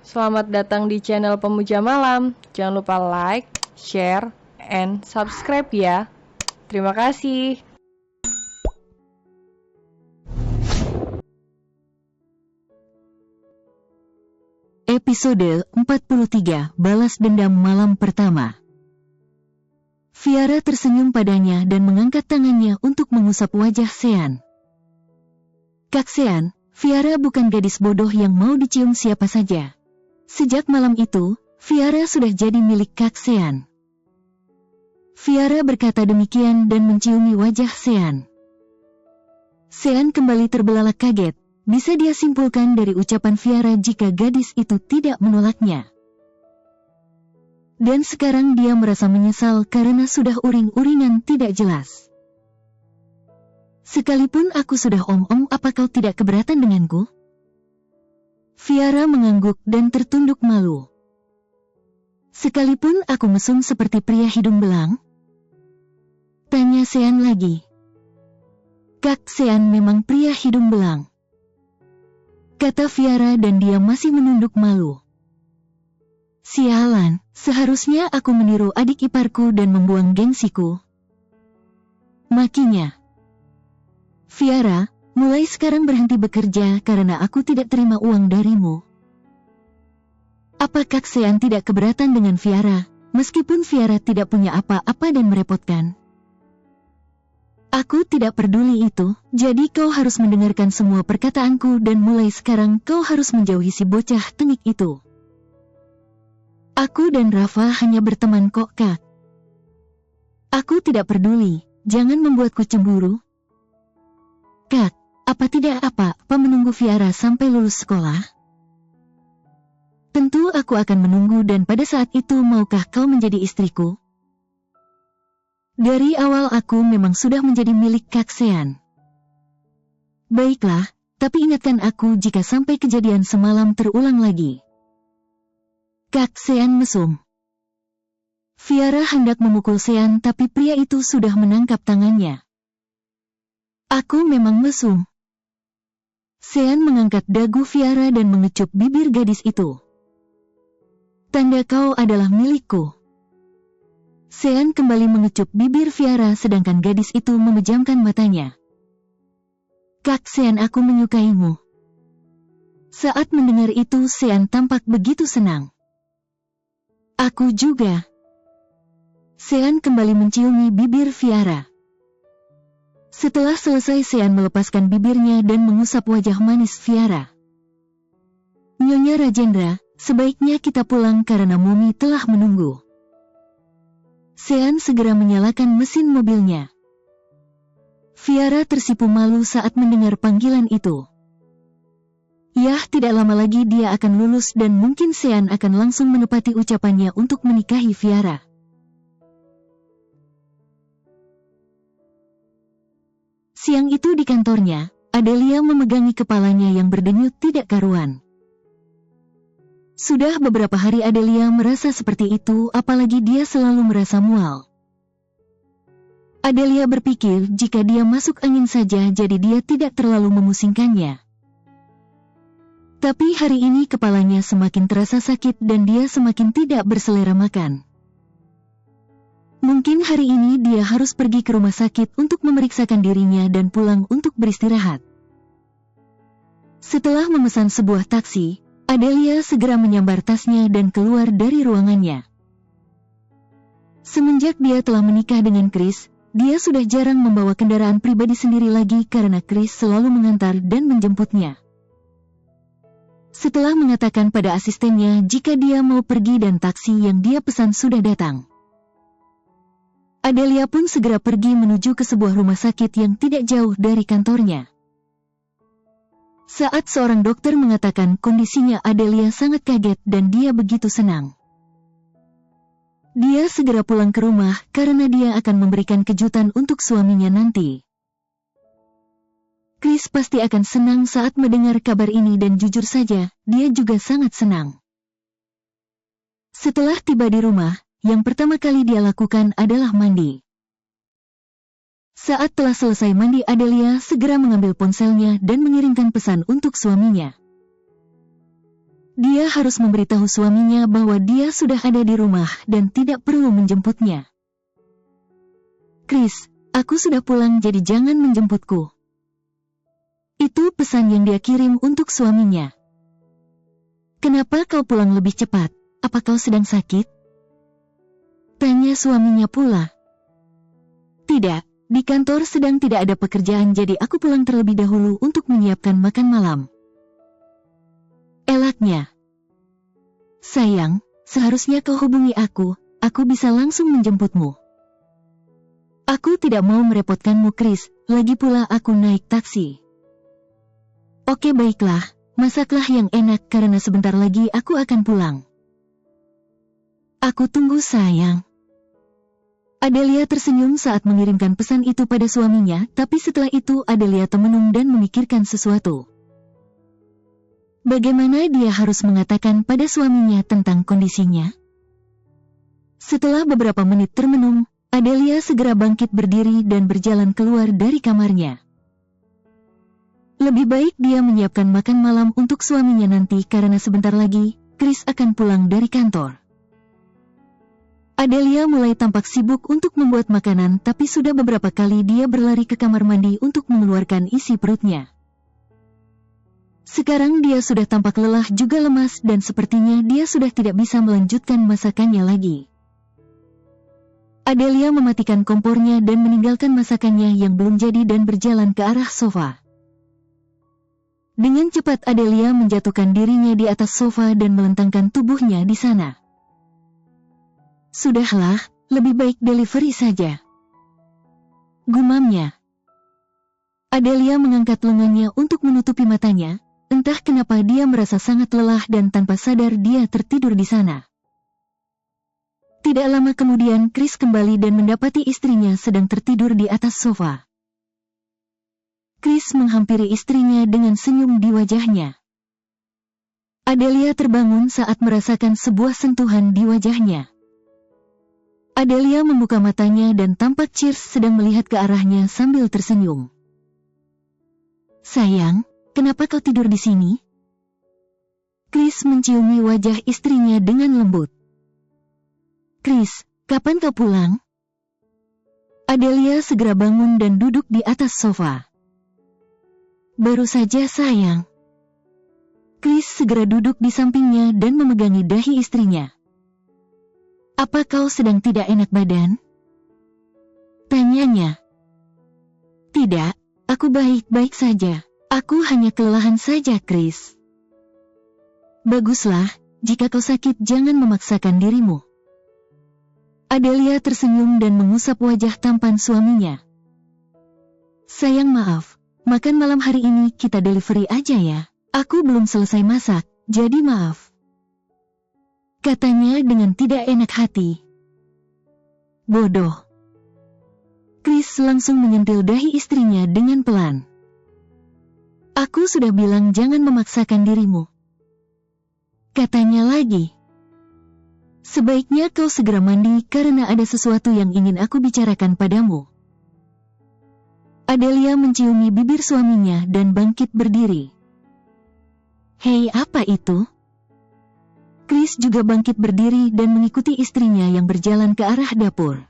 Selamat datang di channel Pemuja Malam. Jangan lupa like, share, and subscribe ya. Terima kasih. Episode 43, Balas Dendam Malam Pertama. Viara tersenyum padanya dan mengangkat tangannya untuk mengusap wajah Sean. Kak Sean, Viara bukan gadis bodoh yang mau dicium siapa saja. Sejak malam itu, Viara sudah jadi milik Kak Sean. Viara berkata demikian dan menciumi wajah Sean. Sean kembali terbelalak kaget. Bisa dia simpulkan dari ucapan Viara jika gadis itu tidak menolaknya. Dan sekarang dia merasa menyesal karena sudah uring-uringan tidak jelas. Sekalipun aku sudah om-om, apa kau tidak keberatan denganku? Viara mengangguk dan tertunduk malu. Sekalipun aku mesum seperti pria hidung belang? Tanya Sean lagi. Kak Sean memang pria hidung belang, kata Viara dan dia masih menunduk malu. Sialan, seharusnya aku meniru adik iparku dan membuang gengsiku. Makinya. Viara, mulai sekarang berhenti bekerja karena aku tidak terima uang darimu. Apa Kak Sean tidak keberatan dengan Viara, meskipun Viara tidak punya apa-apa dan merepotkan? Aku tidak peduli itu, jadi kau harus mendengarkan semua perkataanku dan mulai sekarang kau harus menjauhi si bocah tengik itu. Aku dan Rafa hanya berteman kok Kak. Aku tidak peduli, jangan membuatku cemburu. Kak, apa tidak apa-apa menunggu Viara sampai lulus sekolah? Tentu aku akan menunggu dan pada saat itu maukah kau menjadi istriku? Dari awal aku memang sudah menjadi milik Kak Sean. Baiklah, tapi ingatkan aku jika sampai kejadian semalam terulang lagi. Kak Sean mesum. Viara hendak memukul Sean tapi pria itu sudah menangkap tangannya. Aku memang mesum. Sean mengangkat dagu Viara dan mengecup bibir gadis itu. Tanda kau adalah milikku. Sean kembali mengecup bibir Viara sedangkan gadis itu memejamkan matanya. Kak Sean, aku menyukaimu. Saat mendengar itu Sean tampak begitu senang. Aku juga. Sean kembali menciumi bibir Viara. Setelah selesai Sean melepaskan bibirnya dan mengusap wajah manis Viara. Nyonya Rajendra, sebaiknya kita pulang karena Mumi telah menunggu. Sean segera menyalakan mesin mobilnya. Viara tersipu malu saat mendengar panggilan itu. Yah, tidak lama lagi dia akan lulus dan mungkin Sean akan langsung menepati ucapannya untuk menikahi Viara. Siang itu di kantornya, Adelia memegangi kepalanya yang berdenyut tidak karuan. Sudah beberapa hari Adelia merasa seperti itu, apalagi dia selalu merasa mual. Adelia berpikir jika dia masuk angin saja jadi dia tidak terlalu memusingkannya. Tapi hari ini kepalanya semakin terasa sakit dan dia semakin tidak berselera makan. Mungkin hari ini dia harus pergi ke rumah sakit untuk memeriksakan dirinya dan pulang untuk beristirahat. Setelah memesan sebuah taksi, Adelia segera menyambar tasnya dan keluar dari ruangannya. Semenjak dia telah menikah dengan Chris, dia sudah jarang membawa kendaraan pribadi sendiri lagi karena Chris selalu mengantar dan menjemputnya. Setelah mengatakan pada asistennya jika dia mau pergi dan taksi yang dia pesan sudah datang, Adelia pun segera pergi menuju ke sebuah rumah sakit yang tidak jauh dari kantornya. Saat seorang dokter mengatakan kondisinya, Adelia sangat kaget dan dia begitu senang. Dia segera pulang ke rumah karena dia akan memberikan kejutan untuk suaminya nanti. Chris pasti akan senang saat mendengar kabar ini dan jujur saja, dia juga sangat senang. Setelah tiba di rumah, yang pertama kali dia lakukan adalah mandi. Saat telah selesai mandi, Adelia segera mengambil ponselnya dan mengirimkan pesan untuk suaminya. Dia harus memberitahu suaminya bahwa dia sudah ada di rumah dan tidak perlu menjemputnya. Chris, aku sudah pulang jadi jangan menjemputku. Itu pesan yang dia kirim untuk suaminya. Kenapa kau pulang lebih cepat? Apa kau sedang sakit? Tanya suaminya pula. Tidak, di kantor sedang tidak ada pekerjaan jadi aku pulang terlebih dahulu untuk menyiapkan makan malam. Elaknya. Sayang, seharusnya kau hubungi aku bisa langsung menjemputmu. Aku tidak mau merepotkanmu Chris, lagi pula aku naik taksi. Oke baiklah, masaklah yang enak karena sebentar lagi aku akan pulang. Aku tunggu sayang. Adelia tersenyum saat mengirimkan pesan itu pada suaminya, tapi setelah itu Adelia termenung dan memikirkan sesuatu. Bagaimana dia harus mengatakan pada suaminya tentang kondisinya? Setelah beberapa menit termenung, Adelia segera bangkit berdiri dan berjalan keluar dari kamarnya. Lebih baik dia menyiapkan makan malam untuk suaminya nanti karena sebentar lagi, Chris akan pulang dari kantor. Adelia mulai tampak sibuk untuk membuat makanan tapi sudah beberapa kali dia berlari ke kamar mandi untuk mengeluarkan isi perutnya. Sekarang dia sudah tampak lelah juga lemas dan sepertinya dia sudah tidak bisa melanjutkan masakannya lagi. Adelia mematikan kompornya dan meninggalkan masakannya yang belum jadi dan berjalan ke arah sofa. Dengan cepat Adelia menjatuhkan dirinya di atas sofa dan melentangkan tubuhnya di sana. Sudahlah, lebih baik delivery saja. Gumamnya. Adelia mengangkat lengannya untuk menutupi matanya. Entah kenapa dia merasa sangat lelah dan tanpa sadar dia tertidur di sana. Tidak lama kemudian Chris kembali dan mendapati istrinya sedang tertidur di atas sofa. Chris menghampiri istrinya dengan senyum di wajahnya. Adelia terbangun saat merasakan sebuah sentuhan di wajahnya. Adelia membuka matanya dan tampak Cheers sedang melihat ke arahnya sambil tersenyum. Sayang, kenapa kau tidur di sini? Chris menciumi wajah istrinya dengan lembut. Chris, kapan kau pulang? Adelia segera bangun dan duduk di atas sofa. Baru saja sayang. Chris segera duduk di sampingnya dan memegangi dahi istrinya. Apa kau sedang tidak enak badan? Tanyanya. Tidak, aku baik-baik saja. Aku hanya kelelahan saja, Chris. Baguslah, jika kau sakit jangan memaksakan dirimu. Adelia tersenyum dan mengusap wajah tampan suaminya. Sayang maaf, makan malam hari ini kita delivery aja ya. Aku belum selesai masak, jadi maaf. Katanya dengan tidak enak hati. Bodoh. Chris langsung menyentil dahi istrinya dengan pelan. Aku sudah bilang jangan memaksakan dirimu. Katanya lagi. Sebaiknya kau segera mandi karena ada sesuatu yang ingin aku bicarakan padamu. Adelia menciumi bibir suaminya dan bangkit berdiri. Hei, apa itu? Chris juga bangkit berdiri dan mengikuti istrinya yang berjalan ke arah dapur.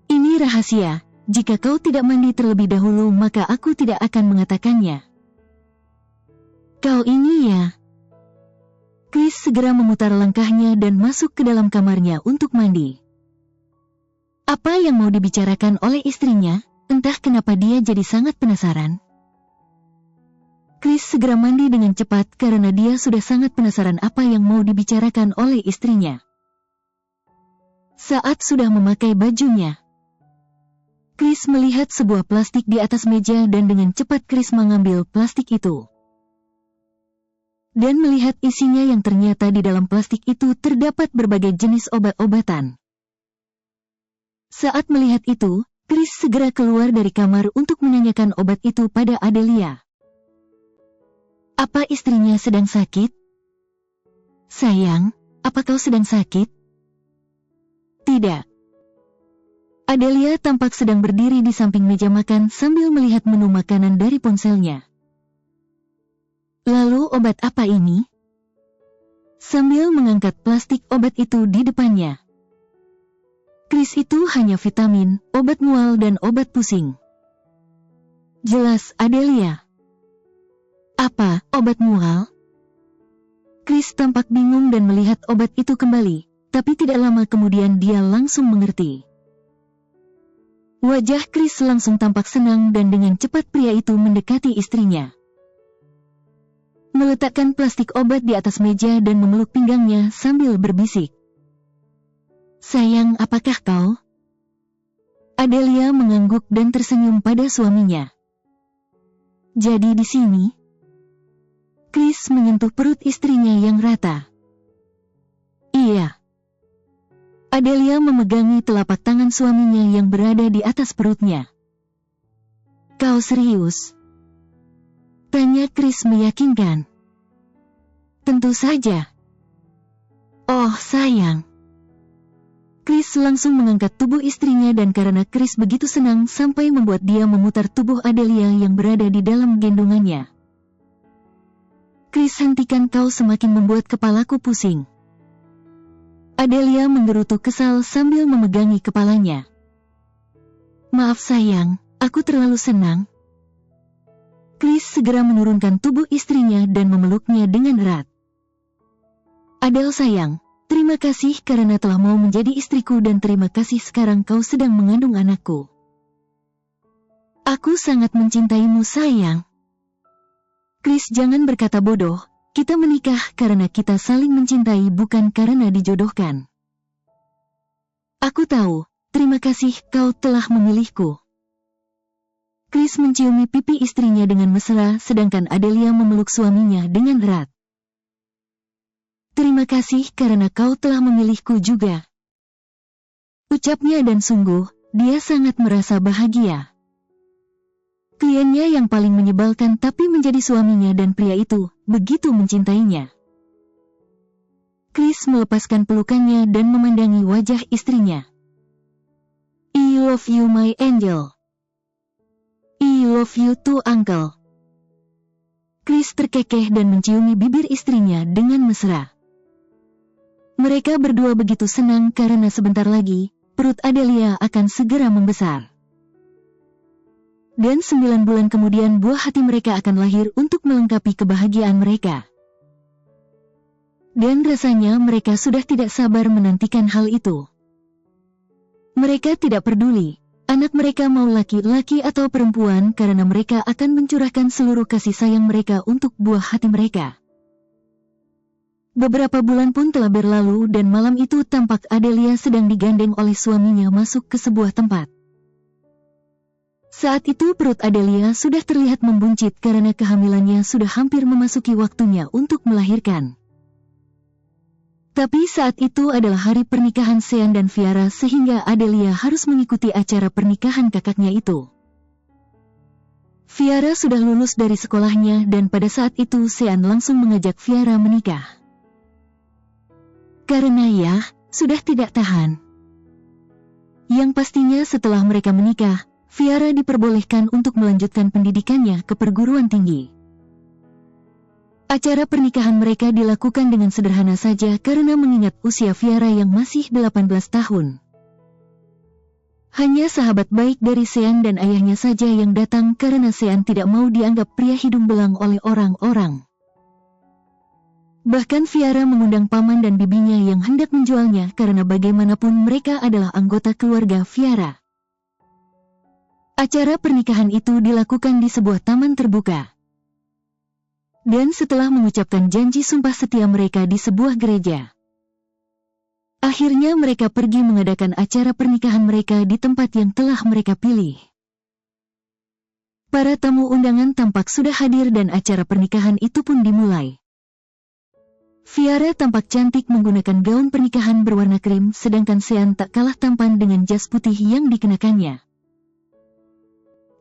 Ini rahasia, jika kau tidak mandi terlebih dahulu maka aku tidak akan mengatakannya. Kau ini ya. Chris segera memutar langkahnya dan masuk ke dalam kamarnya untuk mandi. Apa yang mau dibicarakan oleh istrinya? Entah kenapa dia jadi sangat penasaran. Chris segera mandi dengan cepat karena dia sudah sangat penasaran apa yang mau dibicarakan oleh istrinya. Saat sudah memakai bajunya, Chris melihat sebuah plastik di atas meja dan dengan cepat Chris mengambil plastik itu. Dan melihat isinya yang ternyata di dalam plastik itu terdapat berbagai jenis obat-obatan. Saat melihat itu, Chris segera keluar dari kamar untuk menanyakan obat itu pada Adelia. Apa istrinya sedang sakit? Sayang, apa kau sedang sakit? Tidak. Adelia tampak sedang berdiri di samping meja makan sambil melihat menu makanan dari ponselnya. Lalu obat apa ini? sambil mengangkat plastik obat itu di depannya. Chris, itu hanya vitamin, obat mual dan obat pusing. Jelas, Adelia. Apa, obat mual? Chris tampak bingung dan melihat obat itu kembali, tapi tidak lama kemudian dia langsung mengerti. Wajah Chris langsung tampak senang dan dengan cepat pria itu mendekati istrinya. Meletakkan plastik obat di atas meja dan memeluk pinggangnya sambil berbisik. Sayang, apakah kau? Adelia mengangguk dan tersenyum pada suaminya. Jadi di sini? Chris menyentuh perut istrinya yang rata. Iya. Adelia memegangi telapak tangan suaminya yang berada di atas perutnya. Kau serius? Tanya Chris meyakinkan. Tentu saja. Oh sayang. Chris langsung mengangkat tubuh istrinya dan karena Chris begitu senang sampai membuat dia memutar tubuh Adelia yang berada di dalam gendongannya. Chris, hentikan, kau semakin membuat kepalaku pusing. Adelia menggerutu kesal sambil memegangi kepalanya. Maaf sayang, aku terlalu senang. Chris segera menurunkan tubuh istrinya dan memeluknya dengan erat. Adele sayang, terima kasih karena telah mau menjadi istriku dan terima kasih sekarang kau sedang mengandung anakku. Aku sangat mencintaimu sayang. Chris, jangan berkata bodoh, kita menikah karena kita saling mencintai bukan karena dijodohkan. Aku tahu, terima kasih kau telah memilihku. Chris menciumi pipi istrinya dengan mesra sedangkan Adelia memeluk suaminya dengan erat. Terima kasih karena kau telah memilihku juga. Ucapnya dan sungguh, dia sangat merasa bahagia. Kliennya yang paling menyebalkan tapi menjadi suaminya dan pria itu begitu mencintainya. Chris melepaskan pelukannya dan memandangi wajah istrinya. I love you my angel. I love you too uncle. Chris terkekeh dan menciumi bibir istrinya dengan mesra. Mereka berdua begitu senang karena sebentar lagi, perut Adelia akan segera membesar. Dan 9 bulan kemudian buah hati mereka akan lahir untuk melengkapi kebahagiaan mereka. Dan rasanya mereka sudah tidak sabar menantikan hal itu. Mereka tidak peduli, anak mereka mau laki-laki atau perempuan karena mereka akan mencurahkan seluruh kasih sayang mereka untuk buah hati mereka. Beberapa bulan pun telah berlalu dan malam itu tampak Adelia sedang digandeng oleh suaminya masuk ke sebuah tempat. Saat itu perut Adelia sudah terlihat membuncit karena kehamilannya sudah hampir memasuki waktunya untuk melahirkan. Tapi saat itu adalah hari pernikahan Sean dan Fiara sehingga Adelia harus mengikuti acara pernikahan kakaknya itu. Fiara sudah lulus dari sekolahnya dan pada saat itu Sean langsung mengajak Fiara menikah. Karena ya, sudah tidak tahan. Yang pastinya setelah mereka menikah, Fiara diperbolehkan untuk melanjutkan pendidikannya ke perguruan tinggi. Acara pernikahan mereka dilakukan dengan sederhana saja karena mengingat usia Fiara yang masih 18 tahun. Hanya sahabat baik dari Sean dan ayahnya saja yang datang karena Sean tidak mau dianggap pria hidung belang oleh orang-orang. Bahkan Fiara mengundang paman dan bibinya yang hendak menjualnya karena bagaimanapun mereka adalah anggota keluarga Fiara. Acara pernikahan itu dilakukan di sebuah taman terbuka. Dan setelah mengucapkan janji sumpah setia mereka di sebuah gereja, akhirnya mereka pergi mengadakan acara pernikahan mereka di tempat yang telah mereka pilih. Para tamu undangan tampak sudah hadir dan acara pernikahan itu pun dimulai. Fiara tampak cantik menggunakan gaun pernikahan berwarna krim sedangkan Sean tak kalah tampan dengan jas putih yang dikenakannya.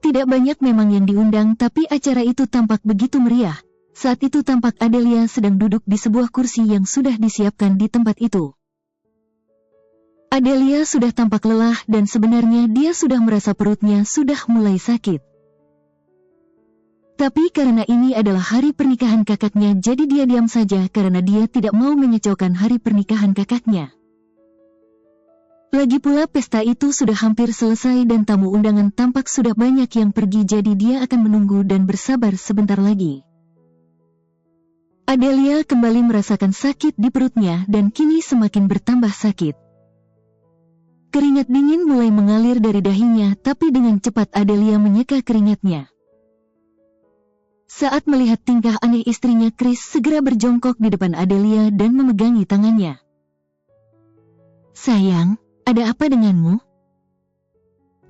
Tidak banyak memang yang diundang tapi acara itu tampak begitu meriah. Saat itu tampak Adelia sedang duduk di sebuah kursi yang sudah disiapkan di tempat itu. Adelia sudah tampak lelah dan sebenarnya dia sudah merasa perutnya sudah mulai sakit. Tapi karena ini adalah hari pernikahan kakaknya, jadi dia diam saja karena dia tidak mau mengecewakan hari pernikahan kakaknya. Lagi pula pesta itu sudah hampir selesai dan tamu undangan tampak sudah banyak yang pergi, jadi dia akan menunggu dan bersabar sebentar lagi. Adelia kembali merasakan sakit di perutnya dan kini semakin bertambah sakit. Keringat dingin mulai mengalir dari dahinya, tapi dengan cepat Adelia menyeka keringatnya. Saat melihat tingkah aneh istrinya, Chris segera berjongkok di depan Adelia dan memegangi tangannya. "Sayang, ada apa denganmu?"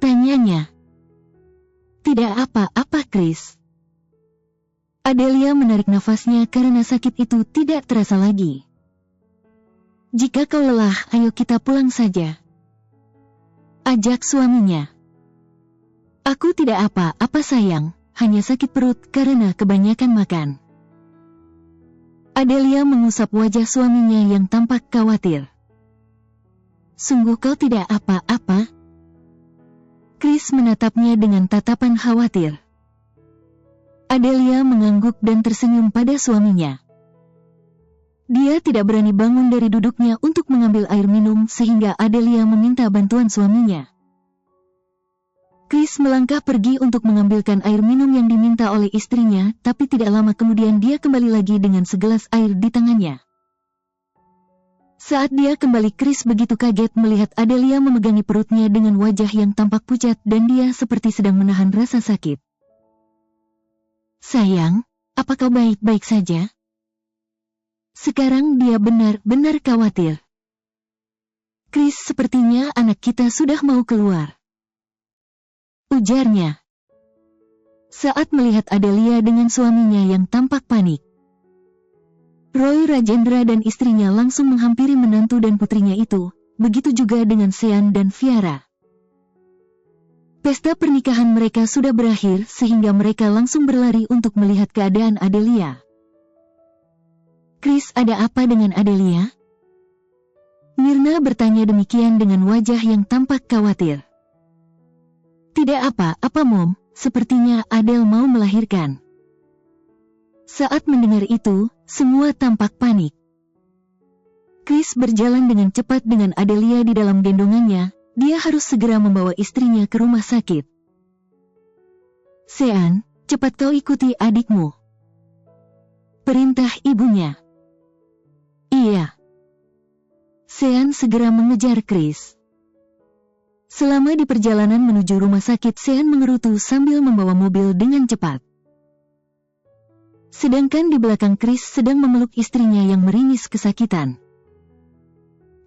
tanyanya. "Tidak apa-apa, Chris." Adelia menarik nafasnya karena sakit itu tidak terasa lagi. "Jika kau lelah, ayo kita pulang saja," ajak suaminya. "Aku tidak apa-apa sayang, hanya sakit perut karena kebanyakan makan." Adelia mengusap wajah suaminya yang tampak khawatir. "Sungguh kau tidak apa-apa?" Chris menatapnya dengan tatapan khawatir. Adelia mengangguk dan tersenyum pada suaminya. Dia tidak berani bangun dari duduknya untuk mengambil air minum sehingga Adelia meminta bantuan suaminya. Chris melangkah pergi untuk mengambilkan air minum yang diminta oleh istrinya, tapi tidak lama kemudian dia kembali lagi dengan segelas air di tangannya. Saat dia kembali, Chris begitu kaget melihat Adelia memegangi perutnya dengan wajah yang tampak pucat dan dia seperti sedang menahan rasa sakit. "Sayang, apa kau baik-baik saja?" Sekarang dia benar-benar khawatir. "Chris, sepertinya anak kita sudah mau keluar," ujarnya. Saat melihat Adelia dengan suaminya yang tampak panik, Roy Rajendra dan istrinya langsung menghampiri menantu dan putrinya itu, begitu juga dengan Sean dan Fiara. Pesta pernikahan mereka sudah berakhir sehingga mereka langsung berlari untuk melihat keadaan Adelia. "Chris, ada apa dengan Adelia?" Myrna bertanya demikian dengan wajah yang tampak khawatir. "Tidak apa-apa Mom, sepertinya Adele mau melahirkan." Saat mendengar itu, semua tampak panik. Chris berjalan dengan cepat dengan Adelia di dalam gendongannya, dia harus segera membawa istrinya ke rumah sakit. "Sean, cepat kau ikuti adikmu," perintah ibunya. "Iya." Sean segera mengejar Chris. Selama di perjalanan menuju rumah sakit, Sean mengerutu sambil membawa mobil dengan cepat. Sedangkan di belakang Chris sedang memeluk istrinya yang meringis kesakitan.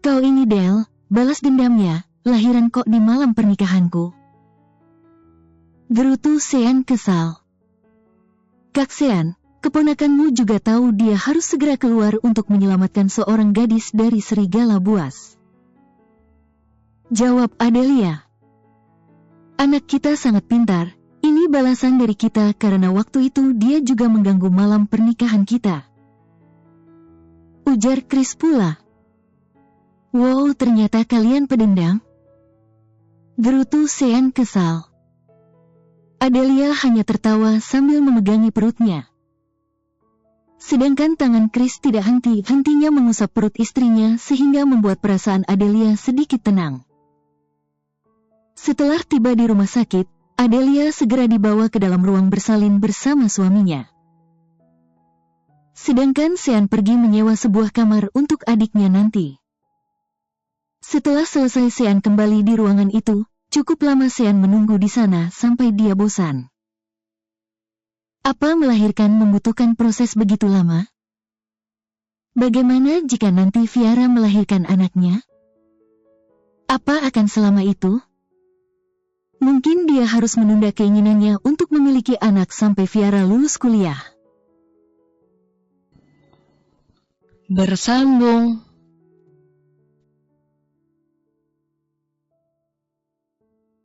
"Kau ini Del, balas dendamnya, lahiran kok di malam pernikahanku," gerutu Sean kesal. "Kak Sean, keponakanmu juga tahu dia harus segera keluar untuk menyelamatkan seorang gadis dari serigala buas," jawab Adelia. "Anak kita sangat pintar, ini balasan dari kita karena waktu itu dia juga mengganggu malam pernikahan kita," ujar Chris pula. "Wow, ternyata kalian pedendam," gerutu Sean kesal. Adelia hanya tertawa sambil memegangi perutnya. Sedangkan tangan Chris tidak henti-hentinya mengusap perut istrinya sehingga membuat perasaan Adelia sedikit tenang. Setelah tiba di rumah sakit, Adelia segera dibawa ke dalam ruang bersalin bersama suaminya. Sedangkan Sean pergi menyewa sebuah kamar untuk adiknya nanti. Setelah selesai Sean kembali di ruangan itu, cukup lama Sean menunggu di sana sampai dia bosan. Apa melahirkan membutuhkan proses begitu lama? Bagaimana jika nanti Fiara melahirkan anaknya? Apa akan selama itu? Mungkin dia harus menunda keinginannya untuk memiliki anak sampai Fiara lulus kuliah. Bersambung.